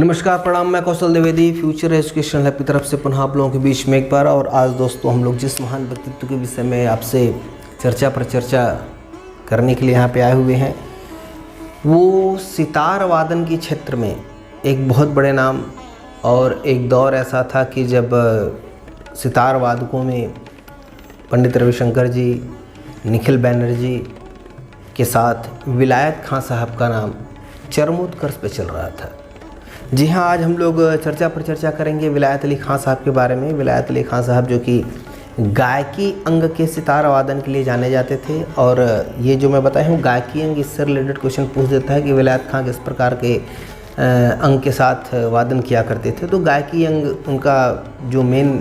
नमस्कार, प्रणाम। मैं कौशल द्विवेदी फ्यूचर एजुकेशन लैब की तरफ से पुनः आप लोगों के बीच में एक बार। और आज दोस्तों हम लोग जिस महान व्यक्तित्व के विषय में आपसे चर्चा करने के लिए यहाँ पे आए हुए हैं, वो सितार वादन के क्षेत्र में एक बहुत बड़े नाम। और एक दौर ऐसा था कि जब सितार वादकों में पंडित रविशंकर जी, निखिल बैनर्जी के साथ विलायत खां साहब का नाम चरमोत्कर्ष पे चल रहा था। जी हाँ, आज हम लोग चर्चा करेंगे विलायत अली खां साहब के बारे में। विलायत अली खां साहब जो कि गायकी अंग के सितार वादन के लिए जाने जाते थे। और ये जो मैं बताया हूँ गायकी अंग, इससे रिलेटेड क्वेश्चन पूछ देता है कि विलायत खां किस प्रकार के अंग के साथ वादन किया करते थे। तो गायकी अंग उनका जो मेन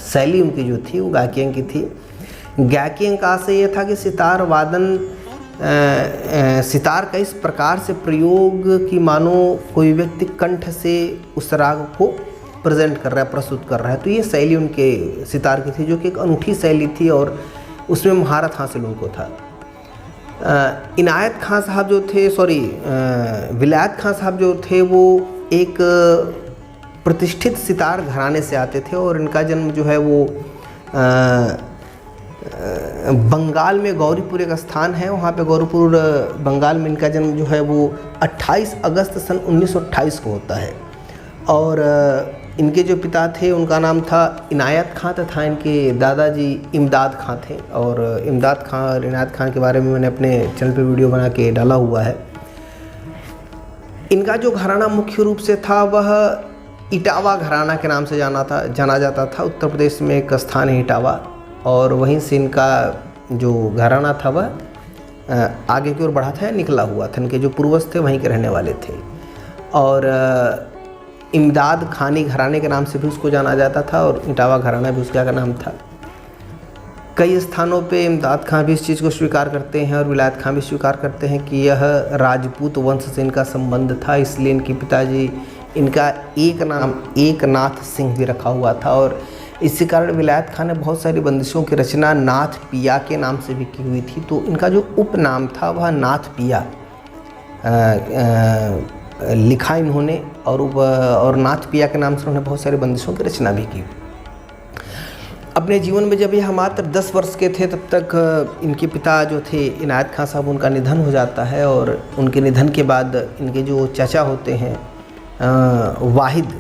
शैली उनकी जो थी वो गायकी अंग की थी। गायकी अंग का आशय ये था कि सितार वादन सितार का इस प्रकार से प्रयोग कि मानो कोई व्यक्ति कंठ से उस राग को प्रेजेंट कर रहा है, प्रस्तुत कर रहा है। तो ये शैली उनके सितार की थी, जो कि एक अनूठी शैली थी और उसमें महारत हासिल उनको था। इनायत खां साहब जो थे, विलायत खां साहब जो थे, वो एक प्रतिष्ठित सितार घराने से आते थे। और इनका जन्म जो है वो बंगाल में गौरीपुर एक स्थान है, वहाँ पे गौरीपुर बंगाल में इनका जन्म जो है वो 28 अगस्त सन 1928 को होता है। और इनके जो पिता थे उनका नाम था इनायत खां तथा इनके दादाजी इमदाद खां थे। और इमदाद खां और इनायत खां के बारे में मैंने अपने चैनल पे वीडियो बना के डाला हुआ है। इनका जो घराना मुख्य रूप से था वह इटावा घराना के नाम से जाना जाता था। उत्तर प्रदेश में एक स्थान है इटावा, और वहीं से इनका जो घराना था वह आगे की ओर बढ़ा था, निकला हुआ था। इनके जो पूर्वज थे वहीं के रहने वाले थे। और इमदाद खानी घराने के नाम से भी उसको जाना जाता था, और इटावा घराना भी उसका नाम था। कई स्थानों पे इमदाद खां भी इस चीज़ को स्वीकार करते हैं और विलायत खां भी स्वीकार करते हैं कि यह राजपूत वंश से इनका संबंध था। इसलिए इनके पिताजी इनका एक नाम एकनाथ सिंह भी रखा हुआ था। और इसी कारण विलायत खां ने बहुत सारी बंदिशों की रचना नाथ पिया के नाम से भी की हुई थी। तो इनका जो उपनाम था वह नाथ पिया लिखा इन्होंने, और नाथ पिया के नाम से उन्होंने बहुत सारी बंदिशों की रचना भी की। अपने जीवन में जब यह मात्र 10 वर्ष के थे तब तक इनके पिता जो थे इनायत खां साहब, उनका निधन हो जाता है। और उनके निधन के बाद इनके जो चाचा होते हैं वाहिद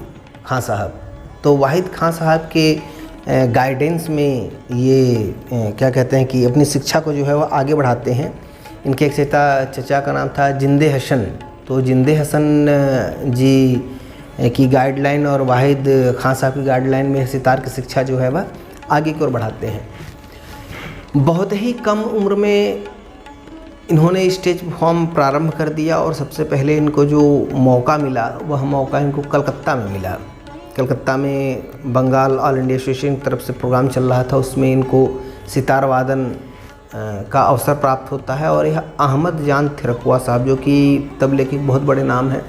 खां साहब, तो वाहिद खां साहब के गाइडेंस में ये क्या कहते हैं कि अपनी शिक्षा को जो है वो आगे बढ़ाते हैं। इनके एक चचा का नाम था जिंदे हसन। तो जिंदे हसन जी की गाइडलाइन और वाहिद खां साहब की गाइडलाइन में सितार की शिक्षा जो है वह आगे की ओर बढ़ाते हैं। बहुत ही कम उम्र में इन्होंने स्टेज परफॉर्म प्रारंभ कर दिया। और सबसे पहले इनको जो मौका मिला वह मौका इनको कलकत्ता में मिला। कलकत्ता में बंगाल ऑल इंडिया एसोसिएशन की तरफ से प्रोग्राम चल रहा था, उसमें इनको सितार वादन का अवसर प्राप्त होता है। और यह अहमद जान थिरकवा साहब, जो कि तबले के बहुत बड़े नाम हैं,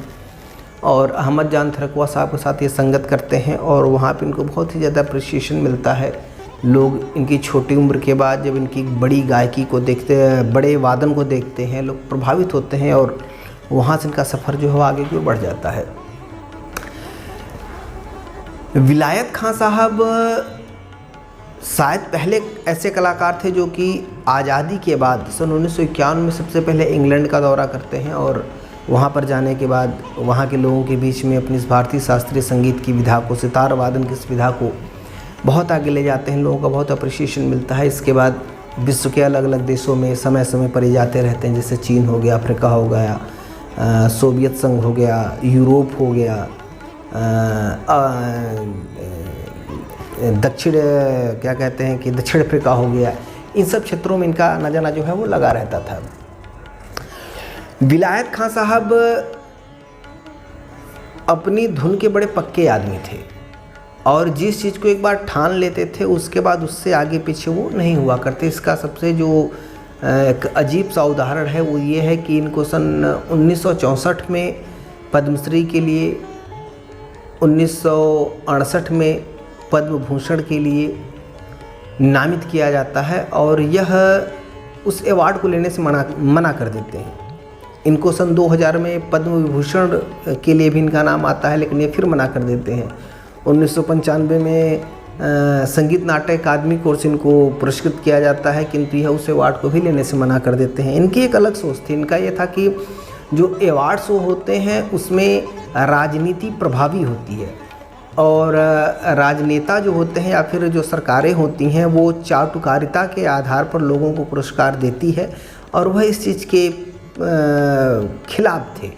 और अहमद जान थिरकवा साहब के साथ ये संगत करते हैं। और वहाँ पे इनको बहुत ही ज़्यादा अप्रिसिएशन मिलता है। लोग इनकी छोटी उम्र के बाद जब इनकी बड़ी गायकी को देखते हैं, बड़े वादन को देखते हैं, लोग प्रभावित होते हैं और वहाँ से इनका सफ़र जो है आगे की ओर बढ़ जाता है। विलायत खां साहब शायद पहले ऐसे कलाकार थे जो कि आज़ादी के बाद सन 1951 में सबसे पहले इंग्लैंड का दौरा करते हैं। और वहाँ पर जाने के बाद वहाँ के लोगों के बीच में अपनी इस भारतीय शास्त्रीय संगीत की विधा को, सितार वादन की इस विधा को बहुत आगे ले जाते हैं। लोगों का बहुत अप्रिसिएशन मिलता है। इसके बाद विश्व के अलग अलग देशों में समय समय पर जाते रहते हैं, जैसे चीन हो गया, अफ्रीका हो गया, सोवियत संघ हो गया, यूरोप हो गया, दक्षिण अफ्रीका हो गया। इन सब क्षेत्रों में इनका आना जाना जो है वो लगा रहता था। विलायत खां साहब अपनी धुन के बड़े पक्के आदमी थे, और जिस चीज़ को एक बार ठान लेते थे उसके बाद उससे आगे पीछे वो नहीं हुआ करते। इसका सबसे जो एक अजीब सा उदाहरण है वो ये है कि इनको सन 1964 में पद्मश्री के लिए, 1968 में पद्म भूषण के लिए नामित किया जाता है। और यह उस अवार्ड को लेने से मना कर देते हैं। इनको सन 2000 में पद्म विभूषण के लिए भी इनका नाम आता है, लेकिन ये फिर मना कर देते हैं। 1995 में संगीत नाट्य अकादमी कोर से इनको पुरस्कृत किया जाता है, किंतु यह उस अवार्ड को भी लेने से मना कर देते हैं। इनकी एक अलग सोच थी। इनका ये था कि जो अवार्ड शो होते हैं उसमें राजनीति प्रभावी होती है, और राजनेता जो होते हैं या फिर जो सरकारें होती हैं वो चाटुकारिता के आधार पर लोगों को पुरस्कार देती है, और वह इस चीज़ के खिलाफ थे।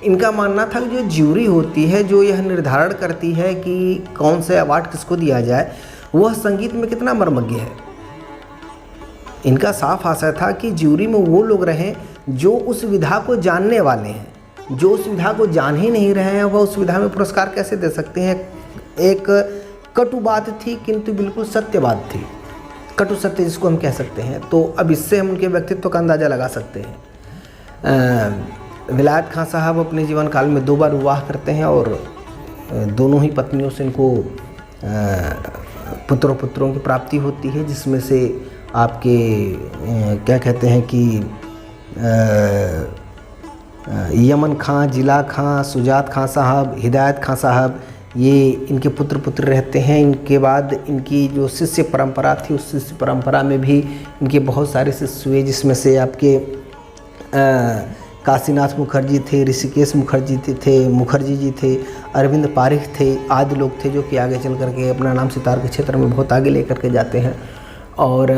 इनका मानना था कि जो ज्यूरी होती है जो यह निर्धारण करती है कि कौन सा अवार्ड किसको दिया जाए, वह संगीत में कितना मर्मज्ञ है। इनका साफ आशय था कि ज्यूरी में वो लोग रहें जो उस विधा को जानने वाले हैं। जो उस विधा को जान ही नहीं रहे हैं वह उस विधा में पुरस्कार कैसे दे सकते हैं। एक कटु बात थी, किंतु बिल्कुल सत्य बात थी, कटु सत्य जिसको हम कह सकते हैं। तो अब इससे हम उनके व्यक्तित्व का अंदाज़ा लगा सकते हैं। विलायत खां साहब अपने जीवन काल में 2 बार विवाह करते हैं, और दोनों ही पत्नियों से इनको पुत्रों की प्राप्ति होती है, जिसमें से आपके क्या कहते हैं कि यमन खां, जिला खां, सुजात खां साहब, हिदायत खां साहब, ये इनके पुत्र रहते हैं। इनके बाद इनकी जो शिष्य परंपरा थी उस शिष्य परंपरा में भी इनके बहुत सारे शिष्य हुए, जिसमें से आपके काशीनाथ मुखर्जी थे, ऋषिकेश मुखर्जी जी थे, अरविंद पारिख थे, आदि लोग थे जो कि आगे चल करके अपना नाम सितार के क्षेत्र में बहुत आगे लेकर के जाते हैं। और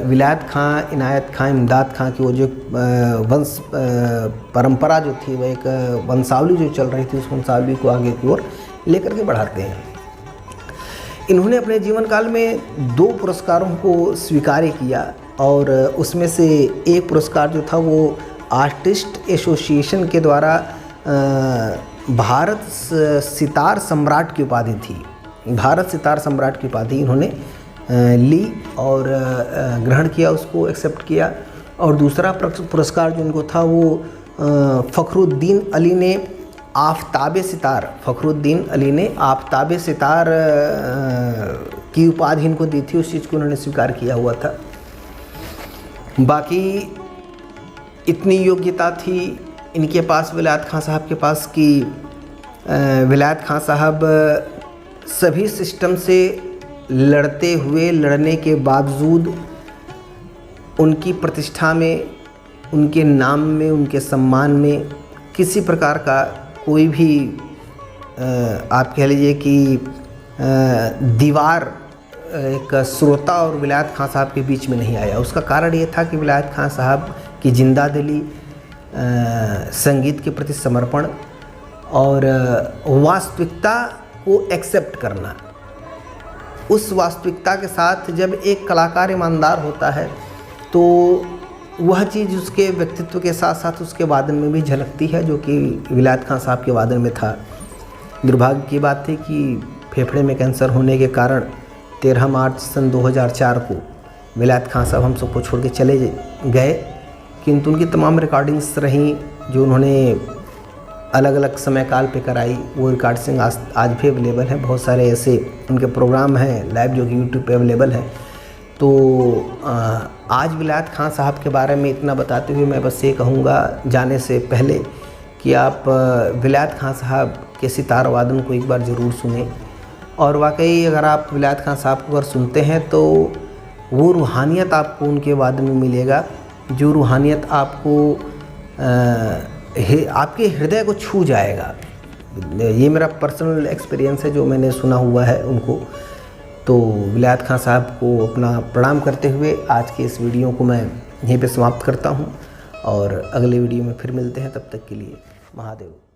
विलायत खां, इनायत खां, इमदाद खां की वो जो वंश परंपरा जो थी, वह एक वंशावली जो चल रही थी, उस वंशावली को आगे की ओर लेकर के बढ़ाते हैं। इन्होंने अपने जीवन काल में 2 पुरस्कारों को स्वीकार किया, और उसमें से एक पुरस्कार जो था वो आर्टिस्ट एसोसिएशन के द्वारा भारत सितार सम्राट की उपाधि थी। भारत सितार सम्राट की उपाधि इन्होंने ली और ग्रहण किया, उसको एक्सेप्ट किया। और दूसरा पुरस्कार जो इनको था वो फ़खरुद्दीन अली ने आफ़ताब सितार, फ़खरुद्दीन अली ने आफ़ताब सितार की उपाधि इनको दी थी, उस चीज़ को उन्होंने स्वीकार किया हुआ था। बाकी इतनी योग्यता थी इनके पास, विलायत खां साहब के पास, कि विलायत खां साहब सभी सिस्टम से लड़ने के बावजूद उनकी प्रतिष्ठा में, उनके नाम में, उनके सम्मान में किसी प्रकार का कोई भी आप कह लीजिए कि दीवार एक श्रोता और विलायत खां साहब के बीच में नहीं आया। उसका कारण ये था कि विलायत खां साहब की जिंदादिली, संगीत के प्रति समर्पण और वास्तविकता को एक्सेप्ट करना। उस वास्तविकता के साथ जब एक कलाकार ईमानदार होता है तो वह चीज़ उसके व्यक्तित्व के साथ साथ उसके वादन में भी झलकती है, जो कि विलायत खां साहब के वादन में था। दुर्भाग्य की बात थी कि फेफड़े में कैंसर होने के कारण 13 मार्च सन 2004 को विलायत खां साहब हम सबको छोड़ के चले गए, किंतु उनकी तमाम रिकॉर्डिंग्स रहीं जो उन्होंने अलग अलग समय काल पे कराई, वो रिकॉर्डिंग आज भी अवेलेबल है। बहुत सारे ऐसे उनके प्रोग्राम हैं लाइव जो कि यूट्यूब पे अवेलेबल है। तो आज विलायत खां साहब के बारे में इतना बताते हुए मैं बस ये कहूँगा जाने से पहले कि आप विलायत खां साहब के सितार वादन को एक बार ज़रूर सुनें। और वाकई अगर आप विलायत खां साहब को अगर सुनते हैं तो वो रूहानियत आपको उनके वादन में मिलेगा, जो रूहानियत आपको आपके हृदय को छू जाएगा। ये मेरा पर्सनल एक्सपीरियंस है जो मैंने सुना हुआ है उनको। तो विलायत खां साहब को अपना प्रणाम करते हुए आज के इस वीडियो को मैं यहीं पे समाप्त करता हूँ, और अगले वीडियो में फिर मिलते हैं। तब तक के लिए महादेव।